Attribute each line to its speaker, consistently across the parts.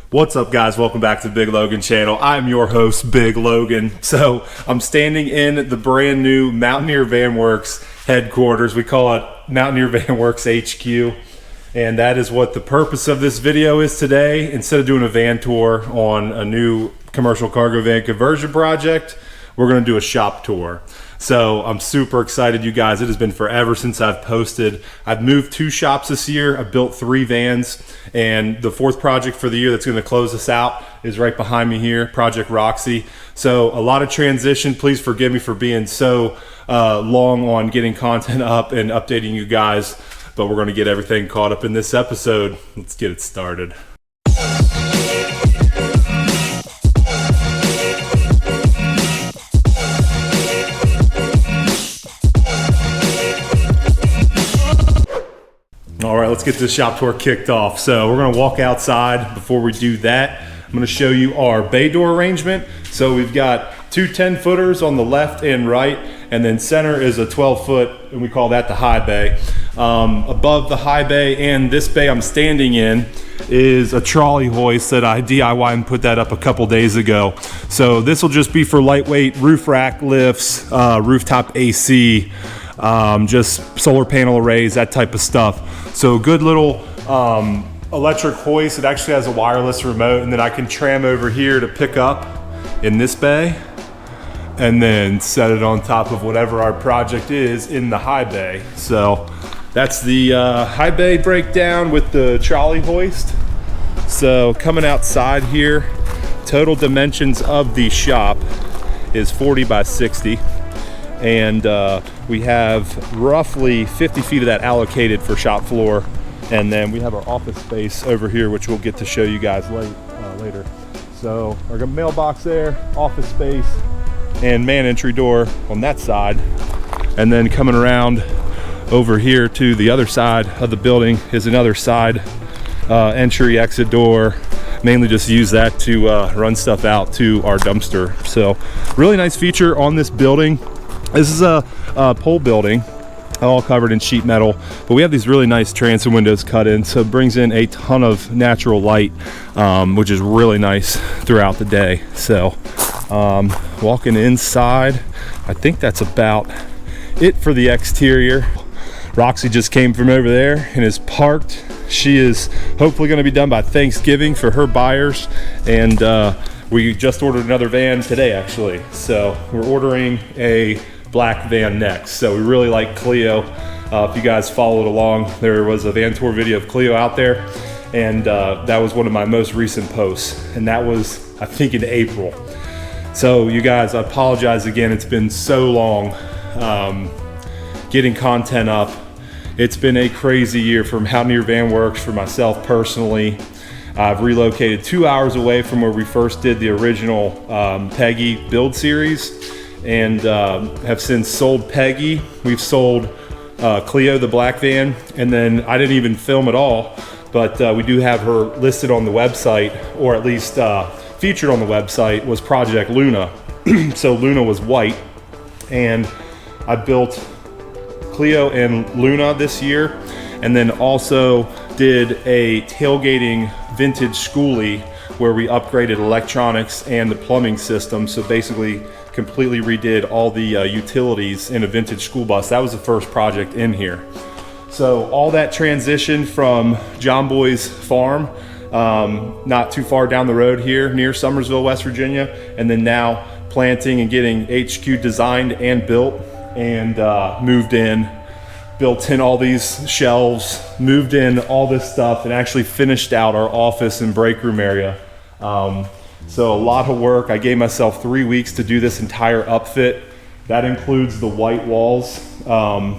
Speaker 1: What's up, guys? Welcome back to the BigLogan channel. I'm your host, BigLogan. So I'm standing in the brand new Mountaineer Vanworks headquarters. We call it Mountaineer Vanworks HQ. And that is what the purpose of this video is today. Instead of doing a van tour on a new commercial cargo van conversion project, we're gonna do a shop tour. So I'm super excited, you guys. It has been forever since I've posted. I've moved 2 shops this year. I've built 3 vans, and the 4th project for the year that's gonna close us out is right behind me here, Project Roxy. So a lot of transition. Please forgive me for being so long on getting content up and updating you guys, but we're gonna get everything caught up in this episode. Let's get it started. All right, let's get this shop tour kicked off. So we're gonna walk outside. Before we do that, I'm gonna show you our bay door arrangement. So we've got 2 10-footers on the left and right, and then center is a 12-foot, and we call that the high bay. Above the high bay and this bay I'm standing in is a trolley hoist that I DIY and put that up a couple days ago. So this will just be for lightweight roof rack lifts, rooftop AC, just solar panel arrays, that type of stuff. So good little electric hoist. It actually has a wireless remote, and then I can tram over here to pick up in this bay and then set it on top of whatever our project is in the high bay. So that's the high bay breakdown with the trolley hoist. So coming outside here, total dimensions of the shop is 40 by 60. And we have roughly 50 feet of that allocated for shop floor, and then we have our office space over here, which we'll get to show you guys later. So our mailbox there, office space, and man entry door on that side. And then coming around over here to the other side of the building is another side entry exit door. Mainly just use that to run stuff out to our dumpster. So really nice feature on this building. This is a pole building, all covered in sheet metal, but we have these really nice transom windows cut in, so it brings in a ton of natural light, which is really nice throughout the day. So walking inside, I think that's about it for the exterior. Roxy just came from over there and is parked. She is hopefully going to be done by Thanksgiving for her buyers, and we just ordered another van today, actually. So we're ordering a black van next. So we really like Clio. If you guys followed along, there was a van tour video of Clio out there, and that was one of my most recent posts, and that was, I think, in April. So you guys, I apologize again. It's been so long getting content up. It's been a crazy year for Mountaineer Vanworks for myself personally. I've relocated 2 hours away from where we first did the original Peggy build series, and have since sold Peggy. We've sold Clio, the black van, and then I didn't even film it all, but we do have her listed on the website, or at least featured on the website, was Project Luna. So Luna was white, and I built Clio and Luna this year, and then also did a tailgating vintage schoolie where we upgraded electronics and the plumbing system. So basically completely redid all the utilities in a vintage school bus. That was the first project in here. So all that transition from John Boy's farm, not too far down the road here near Summersville, West Virginia, and then now planting and getting HQ designed and built, and moved in, built in all these shelves, moved in all this stuff, and actually finished out our office and break room area. So a lot of work. I gave myself 3 weeks to do this entire upfit. That includes the white walls.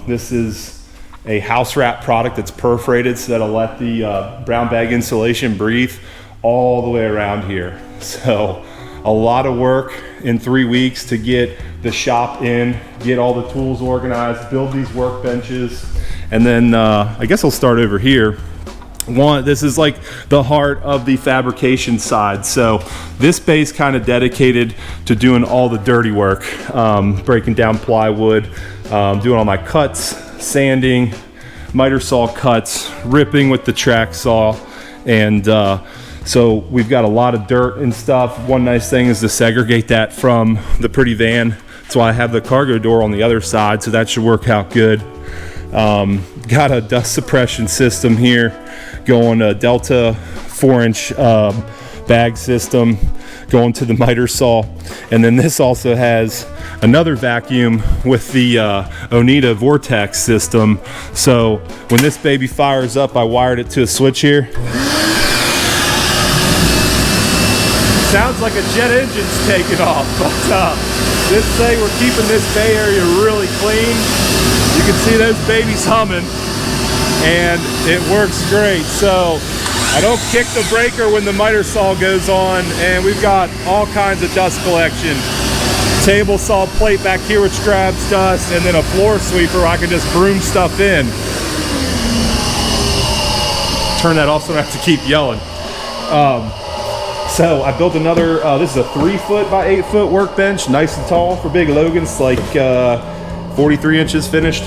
Speaker 1: This is a house wrap product that's perforated so that'll let the brown bag insulation breathe all the way around here. So a lot of work in 3 weeks to get the shop in, get all the tools organized, build these workbenches, and then I guess I'll start over here. This is like the heart of the fabrication side. So this bay is kind of dedicated to doing all the dirty work, breaking down plywood, doing all my cuts, sanding, miter saw cuts, ripping with the track saw, and So we've got a lot of dirt and stuff. One nice thing is to segregate that from the pretty van. That's why I have the cargo door on the other side, so that should work out good. Got a dust suppression system here, going a Delta 4-inch bag system, going to the miter saw. And then this also has another vacuum with the Oneida Vortex system. So when this baby fires up, I wired it to a switch here. Sounds like a jet engine's taking off, but this thing, we're keeping this bay area really clean. You can see those babies humming, and it works great. So I don't kick the breaker when the miter saw goes on, and we've got all kinds of dust collection. Table saw plate back here which grabs dust, and then a floor sweeper I can just broom stuff in. Turn that off so I don't have to keep yelling. So I built another, this is a 3-foot by 8-foot workbench, nice and tall for BigLogan. It's like 43 inches finished.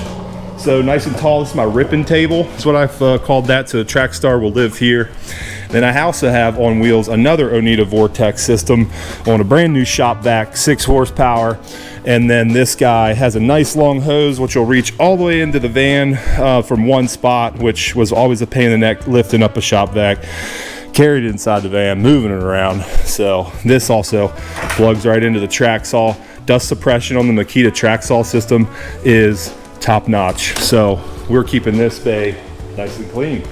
Speaker 1: So nice and tall. This is my ripping table. That's what I've called that, so the track star will live here. Then I also have on wheels another Oneida Vortex system on a brand new shop vac, 6 horsepower. And then this guy has a nice long hose which will reach all the way into the van from one spot, which was always a pain in the neck lifting up a shop vac. Carried it inside the van, moving it around. So this also plugs right into the track saw. Dust suppression on the Makita track saw system is top notch. So we're keeping this bay nice and clean.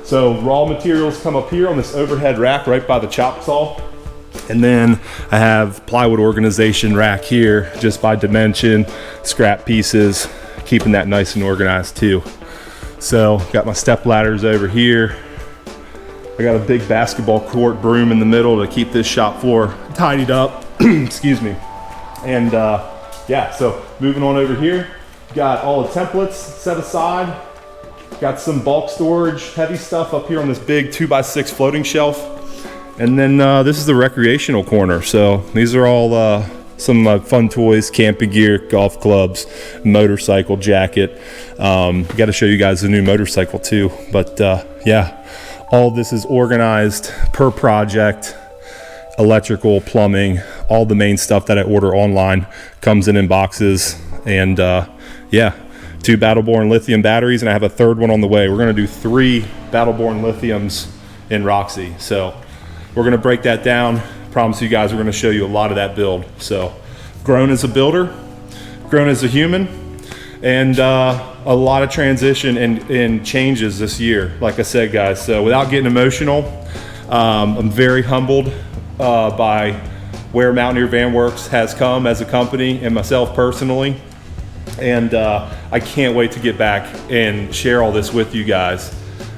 Speaker 1: So raw materials come up here on this overhead rack right by the chop saw. And then I have plywood organization rack here just by dimension, scrap pieces, keeping that nice and organized too. So got my step ladders over here. I got a big basketball court broom in the middle to keep this shop floor tidied up. Excuse me. And yeah, so moving on over here, got all the templates set aside. Got some bulk storage, heavy stuff up here on this big 2x6 floating shelf. And then this is the recreational corner. So these are all some fun toys, camping gear, golf clubs, motorcycle jacket. Got to show you guys the new motorcycle too. But yeah. All this is organized per project, electrical, plumbing, all the main stuff that I order online comes in boxes. And yeah, 2 Battleborn lithium batteries, and I have a 3rd one on the way. We're gonna do 3 Battleborn lithiums in Roxy. So we're gonna break that down. Promise you guys we're gonna show you a lot of that build. So grown as a builder, grown as a human, and a lot of transition and changes this year, like I said, guys. So without getting emotional, I'm very humbled by where Mountaineer Vanworks has come as a company and myself personally. And I can't wait to get back and share all this with you guys.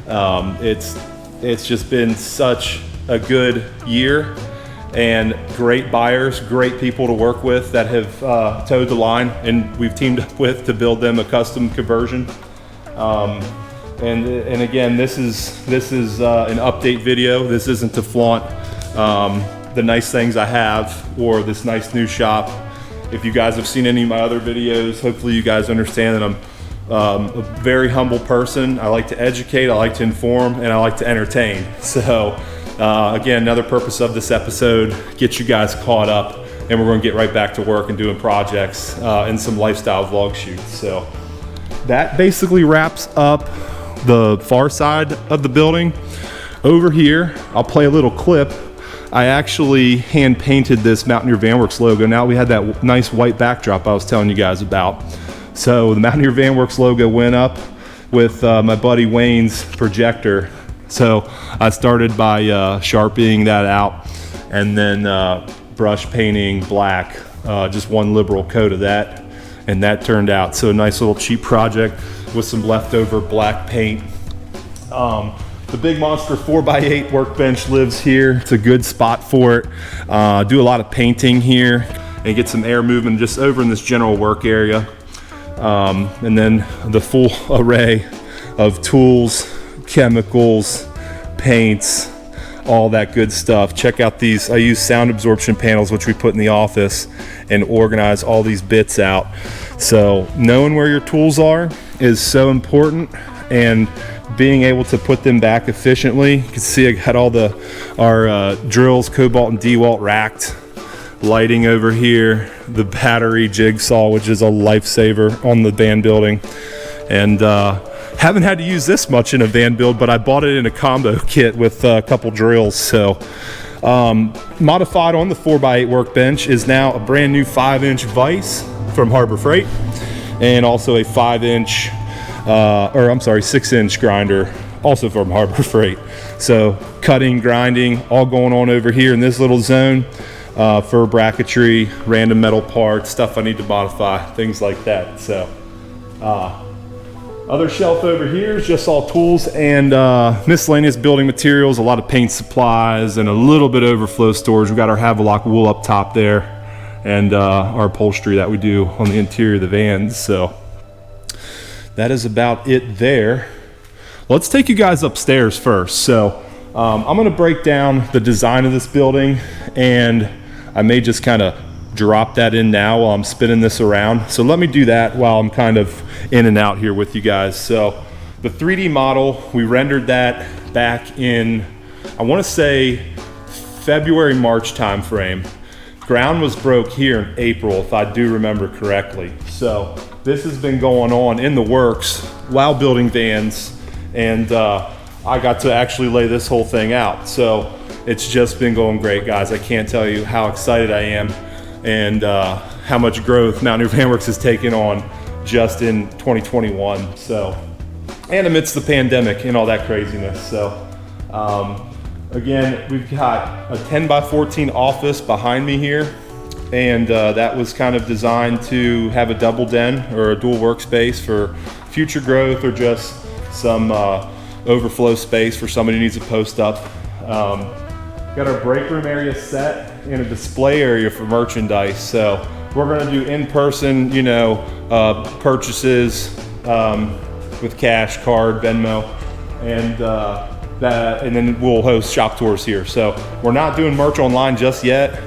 Speaker 1: It's just been such a good year, and great buyers, great people to work with that have towed the line, and we've teamed up with to build them a custom conversion. And again, this is an update video. This isn't to flaunt the nice things I have or this nice new shop. If you guys have seen any of my other videos, hopefully you guys understand that I'm a very humble person. I like to educate, I like to inform, and I like to entertain. So again, another purpose of this episode, get you guys caught up, and we're going to get right back to work and doing projects and some lifestyle vlog shoots. So that basically wraps up the far side of the building. Over here, I'll play a little clip. I actually hand painted this Mountaineer Vanworks logo. Now we had that nice white backdrop I was telling you guys about. So the Mountaineer Vanworks logo went up with my buddy Wayne's projector. So I started by sharpieing that out, and then brush painting black, just one liberal coat of that, and that turned out. So a nice little cheap project with some leftover black paint. The big monster 4x8 workbench lives here. It's a good spot for it. Do a lot of painting here and get some air movement just over in this general work area. And then the full array of tools, chemicals, paints, all that good stuff. Check out these. I use sound absorption panels, which we put in the office, and organize all these bits out. So knowing where your tools are is so important, and being able to put them back efficiently. You can see I got all our drills, Cobalt and DeWalt racked. Lighting over here, the battery jigsaw, which is a lifesaver on the van building. And haven't had to use this much in a van build, but I bought it in a combo kit with a couple drills. So modified on the 4x8 workbench is now a brand new 5-inch vise from Harbor Freight, and also a 6-inch grinder, also from Harbor Freight. So cutting, grinding, all going on over here in this little zone for bracketry, random metal parts, stuff I need to modify, things like that. So other shelf over here is just all tools and miscellaneous building materials, a lot of paint supplies, and a little bit of overflow storage. We got our Havelock wool up top there, and our upholstery that we do on the interior of the vans. So that is about it there. Let's take you guys upstairs first. So I'm gonna break down the design of this building, and I may just kind of drop that in now while I'm spinning this around. So let me do that while I'm kind of in and out here with you guys. So the 3D model, we rendered that back in, I want to say February, March timeframe. Ground was broke here in April, if I do remember correctly. So this has been going on in the works while building vans, and I got to actually lay this whole thing out. So it's just been going great, guys. I can't tell you how excited I am, and how much growth Mountaineer Vanworks has taken on just in 2021. So, and amidst the pandemic and all that craziness. So again, we've got a 10x14 office behind me here, and that was kind of designed to have a double den or a dual workspace for future growth, or just some overflow space for somebody who needs to post up. Got our break room area set and a display area for merchandise. So we're gonna do in-person, purchases with cash, card, Venmo, and then we'll host shop tours here. So we're not doing merch online just yet.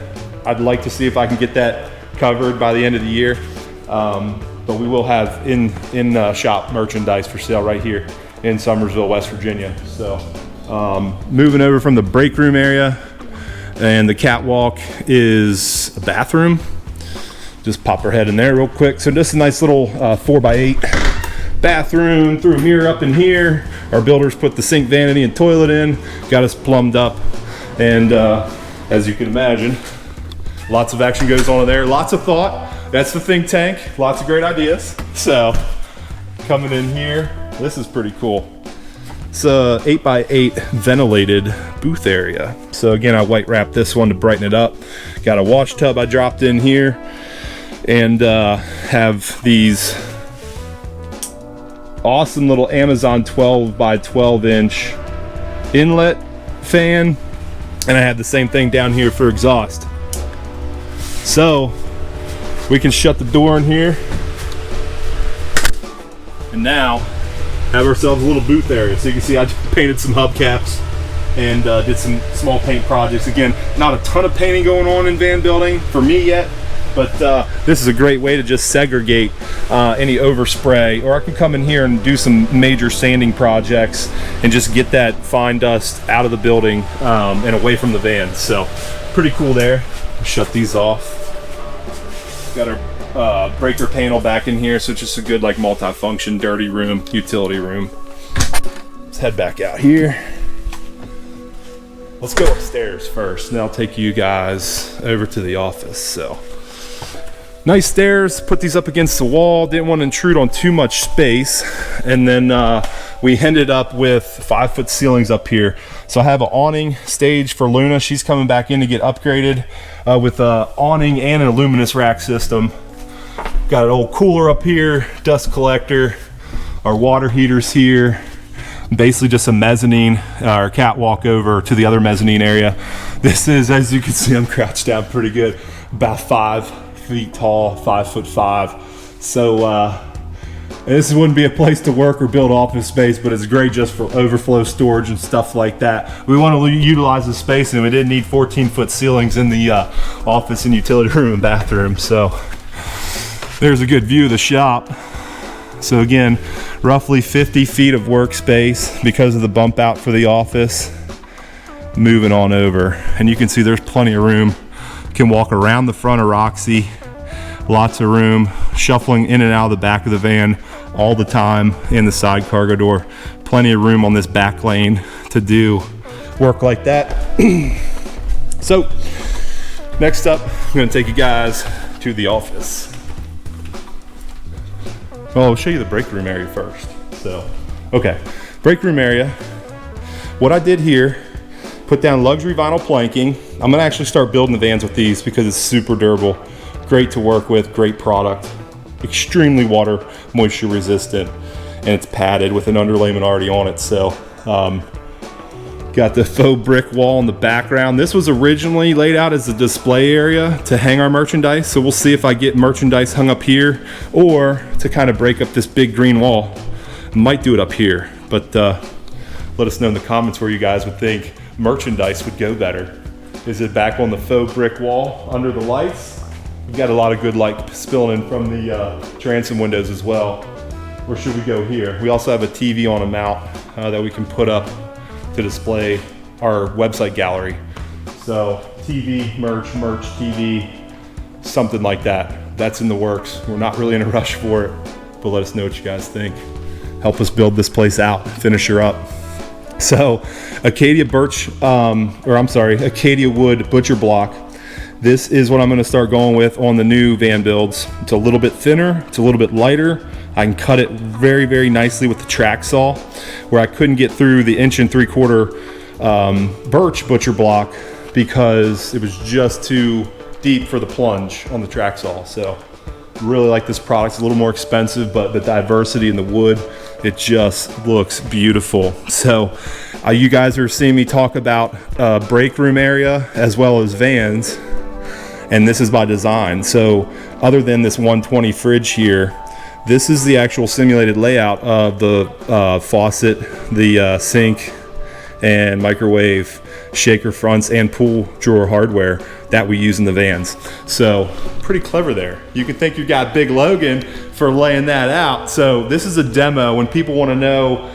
Speaker 1: I'd like to see if I can get that covered by the end of the year. But we will have in shop merchandise for sale right here in Summersville, West Virginia. So moving over from the break room area, and the catwalk is a bathroom. Just pop our head in there real quick. So just a nice little 4x8 bathroom. Threw a mirror up in here. Our builders put the sink, vanity, and toilet in. Got us plumbed up, and as you can imagine, lots of action goes on in there. Lots of thought. That's the think tank. Lots of great ideas. So coming in here, this is pretty cool. It's a 8x8 ventilated booth area. So again, I white wrapped this one to brighten it up. Got a wash tub I dropped in here, and have these awesome little Amazon 12x12-inch inlet fan, and I had the same thing down here for exhaust. So we can shut the door in here, and now have ourselves a little booth area. So you can see I painted some hubcaps and did some small paint projects. Again, not a ton of painting going on in van building for me yet, but this is a great way to just segregate any overspray, or I can come in here and do some major sanding projects and just get that fine dust out of the building and away from the van. So pretty cool there. Shut these off. Got our breaker panel back in here, so it's just a good like multi-function dirty room, utility room. Let's head back out here. Let's go upstairs first, and I'll take you guys over to the office. So nice stairs, put these up against the wall, didn't want to intrude on too much space, and then we ended up with 5-foot ceilings up here. So I have an awning stage for Luna. She's coming back in to get upgraded with an awning and an illuminous rack system. Got an old cooler up here, dust collector, our water heaters here, basically just a mezzanine, or catwalk over to the other mezzanine area. This is, as you can see, I'm crouched down pretty good, about 5 feet tall, 5'5". So this wouldn't be a place to work or build office space, but it's great just for overflow storage and stuff like that. We want to utilize the space, and we didn't need 14-foot ceilings in the office and utility room and bathroom. So there's a good view of the shop. So again, roughly 50 feet of workspace because of the bump out for the office. Moving on over, and you can see there's plenty of room. Can walk around the front of Roxy. Lots of room, shuffling in and out of the back of the van all the time in the side cargo door. Plenty of room on this back lane to do work like that. So next up, I'm gonna take you guys to the office. Well, I'll show you the break room area first. So, okay, break room area. What I did here, put down luxury vinyl planking. I'm gonna actually start building the vans with these because it's super durable. Great to work with, great product. Extremely water moisture resistant, and it's padded with an underlayment already on it. So, got the faux brick wall in the background. This was originally laid out as a display area to hang our merchandise. So we'll see if I get merchandise hung up here or to kind of break up this big green wall. Might do it up here, but let us know in the comments where you guys would think merchandise would go better. Is it back on the faux brick wall under the lights? We've got a lot of good light spilling in from the transom windows as well. Or should we go here? We also have a TV on a mount that we can put up to display our website gallery. So TV, merch, TV, something like that. That's in the works. We're not really in a rush for it, but let us know what you guys think. Help us build this place out, finish her up. So Acadia wood butcher block. This is what I'm gonna start going with on the new van builds. It's a little bit thinner, it's a little bit lighter. I can cut it very, very nicely with the track saw, where I couldn't get through the 1 3/4 birch butcher block because it was just too deep for the plunge on the track saw. So really like this product. It's a little more expensive, but the diversity in the wood, it just looks beautiful. So you guys are seeing me talk about break room area as well as vans, and this is by design. So other than this 120 fridge here, this is the actual simulated layout of the faucet, the sink and microwave, shaker fronts, and pool drawer hardware that we use in the vans. So pretty clever there. You can thank your guy BigLogan for laying that out. So this is a demo when people want to know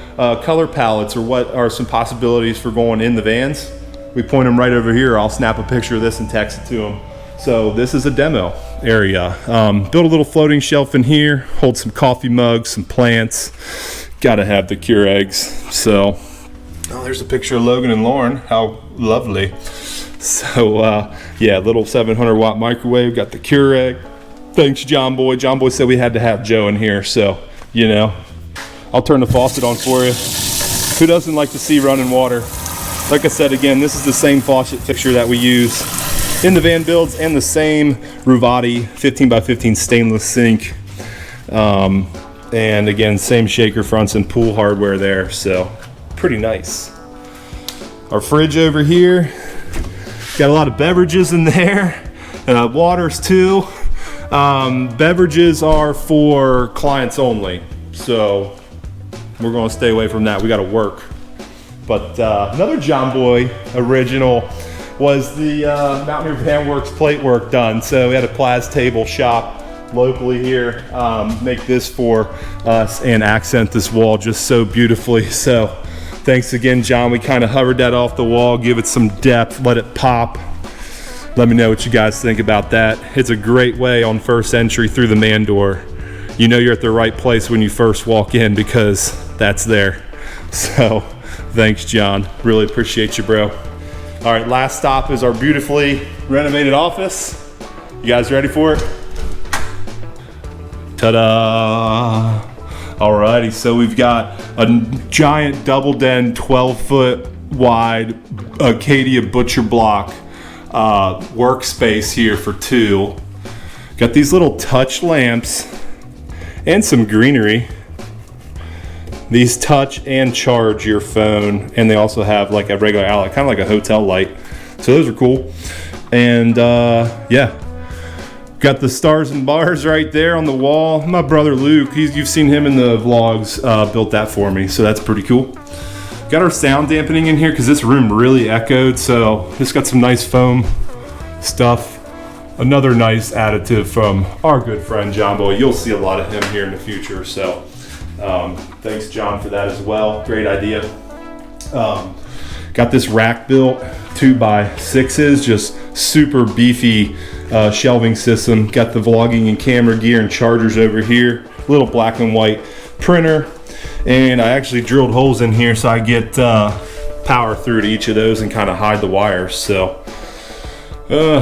Speaker 1: color palettes or what are some possibilities for going in the vans. We point them right over here. I'll snap a picture of this and text it to them. So this is a demo area. Build a little floating shelf in here, hold some coffee mugs, some plants. Gotta have the Keurigs. So, oh, there's a picture of Logan and Lauren. How lovely. So yeah, little 700 watt microwave, got the Keurig. Thanks, John Boy. John Boy said we had to have Joe in here, so, you know, I'll turn the faucet on for you. Who doesn't like to see running water? Like I said, again, this is the same faucet fixture that we use in the van builds, and the same Ruvati 15x15 stainless sink. And again, same shaker fronts and pool hardware there, so pretty nice. Our fridge over here, got a lot of beverages in there, waters too. Beverages are for clients only, so we're gonna stay away from that. We gotta work. But another John Boy original was the Mountaineer Vanwork's plate work done. So we had a Plaz table shop locally here, make this for us and accent this wall just so beautifully. So thanks again, John. We kind of hovered that off the wall, give it some depth, let it pop. Let me know what you guys think about that. It's a great way on first entry through the man door. You know you're at the right place when you first walk in because that's there. So thanks, John. Really appreciate you, bro. All right, last stop is our beautifully renovated office. You guys ready for it? Ta-da! Alrighty, so we've got a giant double den, 12-foot wide Acadia butcher block workspace here for two. Got these little touch lamps and some greenery. These touch and charge your phone, and they also have like a regular outlet, kind of like a hotel light. So those are cool. And yeah, got the stars and bars right there on the wall. My brother Luke, you've seen him in the vlogs, built that for me, so that's pretty cool. Got our sound dampening in here because this room really echoed, so just got some nice foam stuff. Another nice additive from our good friend John Boy. You'll see a lot of him here in the future, so Thanks John for that as well, great idea. Got this rack built, 2x6s, just super beefy shelving system. Got the vlogging and camera gear and chargers over here, little black and white printer, and I actually drilled holes in here so I get power through to each of those and kind of hide the wires. So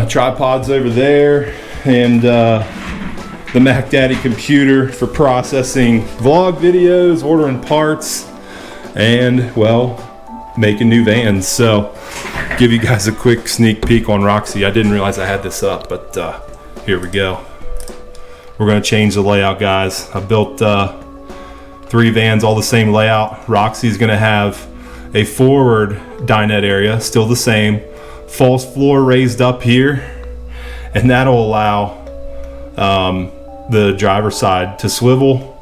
Speaker 1: tripods over there, and the Mac Daddy computer for processing vlog videos, ordering parts, and well, making new vans. So give you guys a quick sneak peek on Roxy. I didn't realize I had this up, but here we go. We're gonna change the layout, guys. I built 3 vans, all the same layout. Roxy's gonna have a forward dinette area, still the same, false floor raised up here, and that'll allow the driver's side to swivel,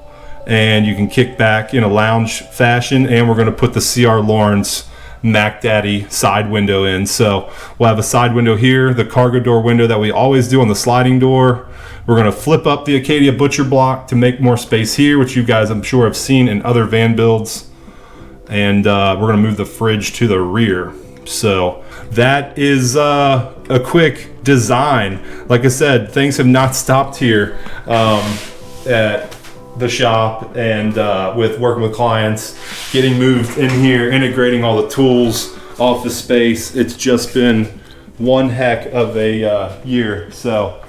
Speaker 1: and you can kick back in a lounge fashion. And we're going to put the CR Lawrence Mac Daddy side window in. So we'll have a side window here, the cargo door window that we always do on the sliding door. We're going to flip up the Acadia butcher block to make more space here, which you guys I'm sure have seen in other van builds. And we're going to move the fridge to the rear. So that is a quick design. Like I said, things have not stopped here at the shop, and with working with clients, getting moved in here, integrating all the tools, office space. It's just been one heck of a year. So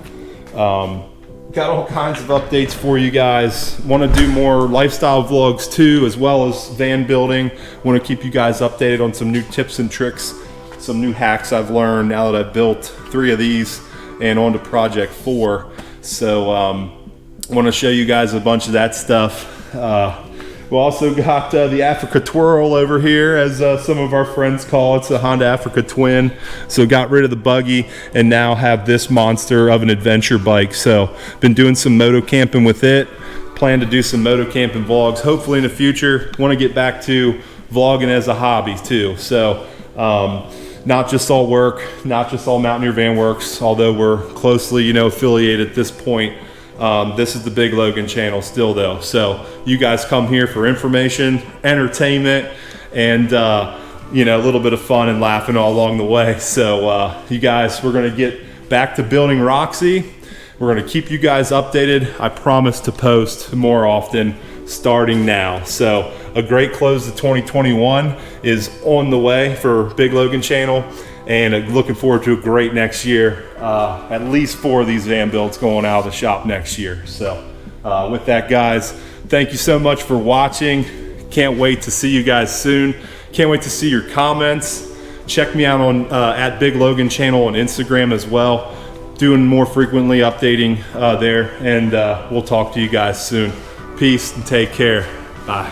Speaker 1: got all kinds of updates for you guys. Want to do more lifestyle vlogs too, as well as van building. Want to keep you guys updated on some new tips and tricks, some new hacks I've learned now that I've built 3 of these and on to project 4. So want to show you guys a bunch of that stuff. We also got the Africa Twirl over here, as some of our friends call it. It's a Honda Africa Twin. So got rid of the buggy and now have this monster of an adventure bike. So been doing some moto camping with it. Plan to do some moto camping vlogs hopefully in the future. Want to get back to vlogging as a hobby too. So not just all work, not just all Mountaineer Vanworks, although we're closely, affiliated at this point. This is the BigLogan channel still though. So you guys come here for information, entertainment, and a little bit of fun and laughing all along the way. So you guys, we're gonna get back to building Roxy. We're gonna keep you guys updated. I promise to post more often starting now. So a great close to 2021 is on the way for BigLogan channel, and looking forward to a great next year. At least 4 of these van builds going out of the shop next year. So with that, guys, thank you so much for watching. Can't wait to see you guys soon. Can't wait to see your comments. Check me out on at BigLogan channel on Instagram as well. Doing more frequently, updating there, and we'll talk to you guys soon. Peace and take care. Bye.